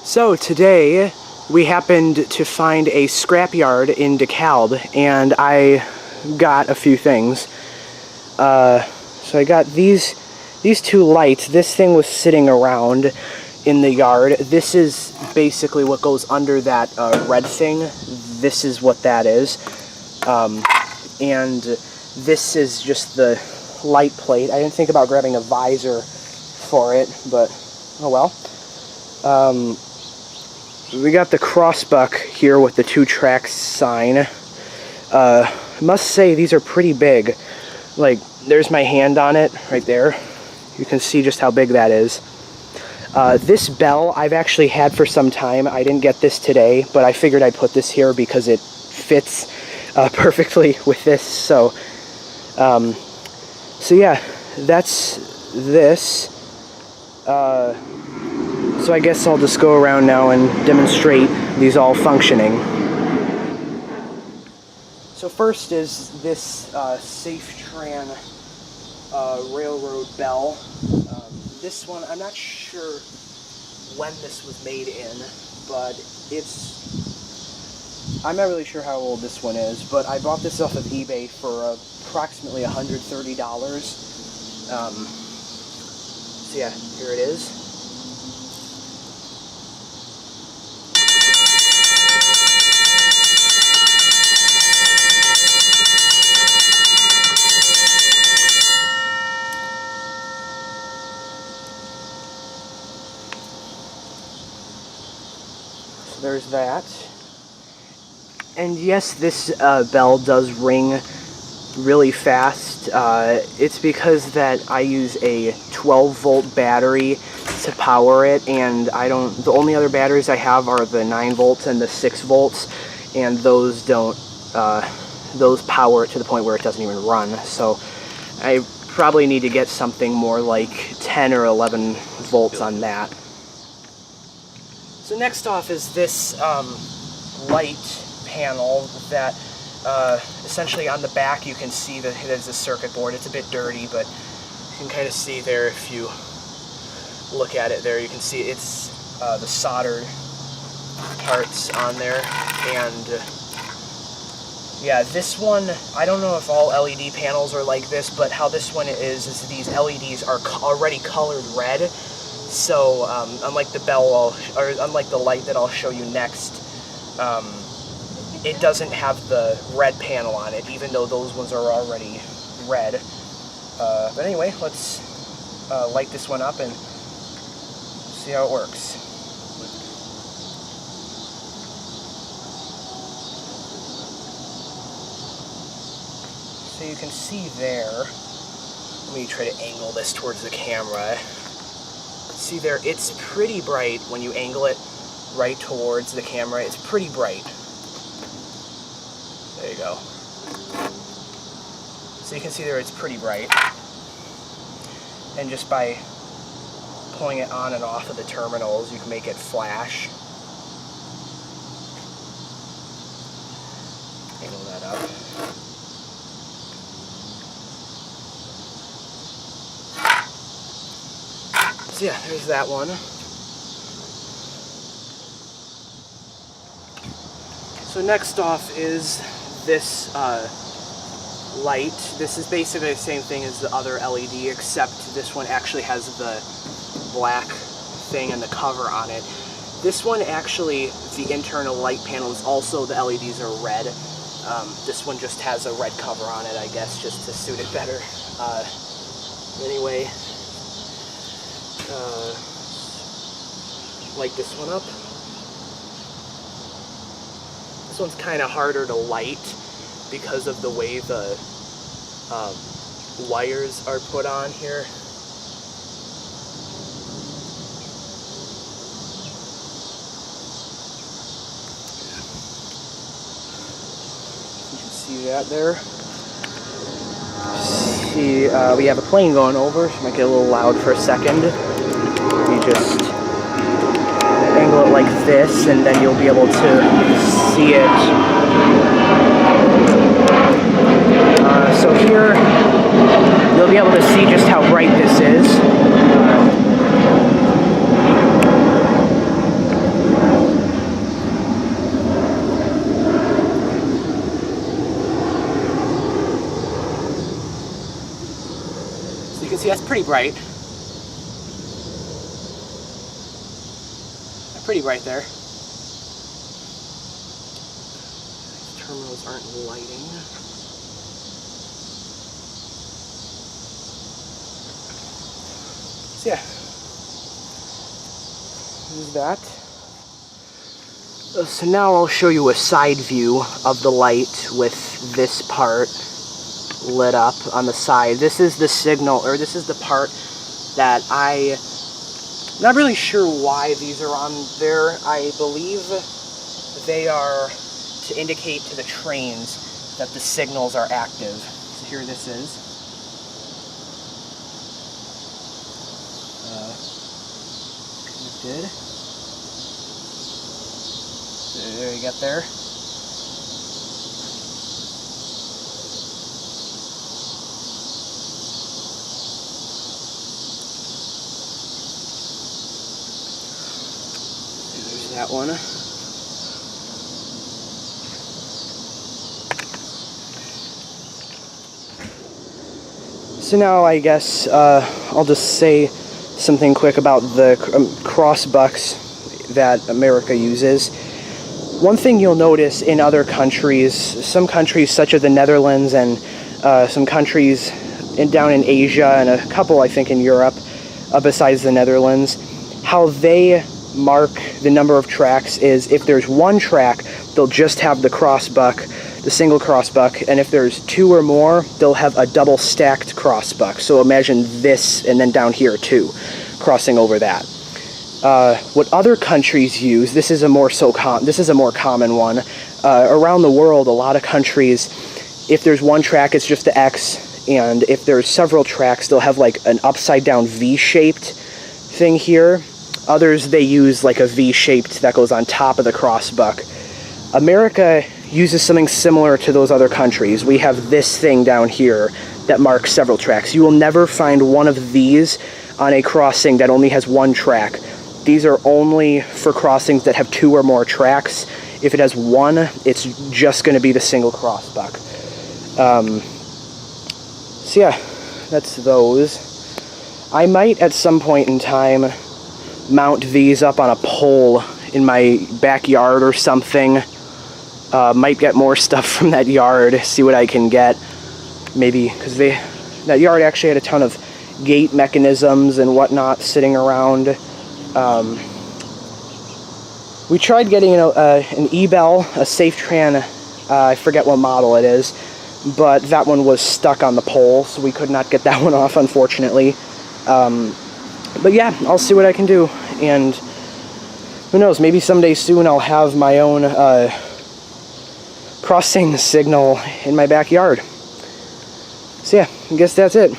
So today we happened to find a scrapyard in DeKalb, and I got a few things. So I got these two lights. This thing was sitting around in the yard. This is basically what goes under that red thing. This is what that is. And this is just the light plate. I didn't think about grabbing a visor for it, but oh well. We got the crossbuck here with the 2 tracks sign. I must say these are pretty big. Like, there's my hand on it right there. You can see just how big that is. This bell I've actually had for some time. I didn't get this today, but I figured I'd put this here because it fits perfectly with this. So yeah, that's this. So I guess I'll just go around now and demonstrate these all functioning. So first is this Safetran railroad bell. This one, I'm not sure when this was made in, but I'm not really sure how old this one is, but I bought this off of eBay for approximately $130. So yeah, here it is. There's that. And yes, this bell does ring really fast. It's because that I use a 12-volt battery to power it, and the only other batteries I have are the 9 volts and the 6 volts, and those power it to the point where it doesn't even run. So I probably need to get something more like 10 or 11 volts on that. So next off is this light panel that essentially on the back you can see that there's a circuit board. It's a bit dirty, but you can kind of see there if you look at it there. You can see it's the soldered parts on there. And yeah, this one, I don't know if all LED panels are like this, but how this one is these LEDs are already colored red. So, unlike the bell, or unlike the light that I'll show you next, it doesn't have the red panel on it, even though those ones are already red. But anyway, let's light this one up and see how it works. So you can see there, let me try to angle this towards the camera. See there, it's pretty bright when you angle it right towards the camera. It's pretty bright. There you go. So you can see there it's pretty bright. And just by pulling it on and off of the terminals, you can make it flash. Angle that up. So yeah, there's that one. So next off is this light. This is basically the same thing as the other LED, except this one actually has the black thing and the cover on it. This one actually, the internal light panel is also, the LEDs are red. This one just has a red cover on it, I guess, just to suit it better. Anyway. Light this one up. This one's kind of harder to light because of the way the wires are put on here. You can see that there. See, we have a plane going over, so it might get a little loud for a second. You just angle it like this, and then you'll be able to see it. So here, you'll be able to see just how bright this is. pretty bright. They're pretty bright there. These terminals aren't lighting. So yeah, this is that. So now I'll show you a side view of the light with this part lit up on the side. This is the signal, or this is the part that I'm not really sure why these are on there. I believe they are to indicate to the trains that the signals are active. So here this is. Connected. There you get there. There's that one. So now I guess I'll just say something quick about the cross bucks that America uses. One thing you'll notice in other countries, some countries such as the Netherlands and some countries down in Asia and a couple I think in Europe besides the Netherlands, how they mark the number of tracks is if there's one track, they'll just have the crossbuck, the single crossbuck, and if there's two or more, they'll have a double stacked crossbuck. So imagine this and then down here too, crossing over that. What other countries use, this is a more common one. Around the world, a lot of countries, if there's one track, it's just the X, and if there's several tracks, they'll have like an upside down V-shaped thing here. Others, they use like a V-shaped that goes on top of the crossbuck. America uses something similar to those other countries. We have this thing down here that marks several tracks. You will never find one of these on a crossing that only has one track. These are only for crossings that have two or more tracks. If it has one, it's just going to be the single crossbuck. So yeah, that's those. I might at some point in time mount these up on a pole in my backyard or something. Might get more stuff from that yard, see what I can get. Maybe, because that yard actually had a ton of gate mechanisms and whatnot sitting around. We tried getting an E-Bell, a Safetran, I forget what model it is, but that one was stuck on the pole, so we could not get that one off, unfortunately. But yeah, I'll see what I can do, and who knows, maybe someday soon I'll have my own crossing signal in my backyard. So yeah, I guess that's it.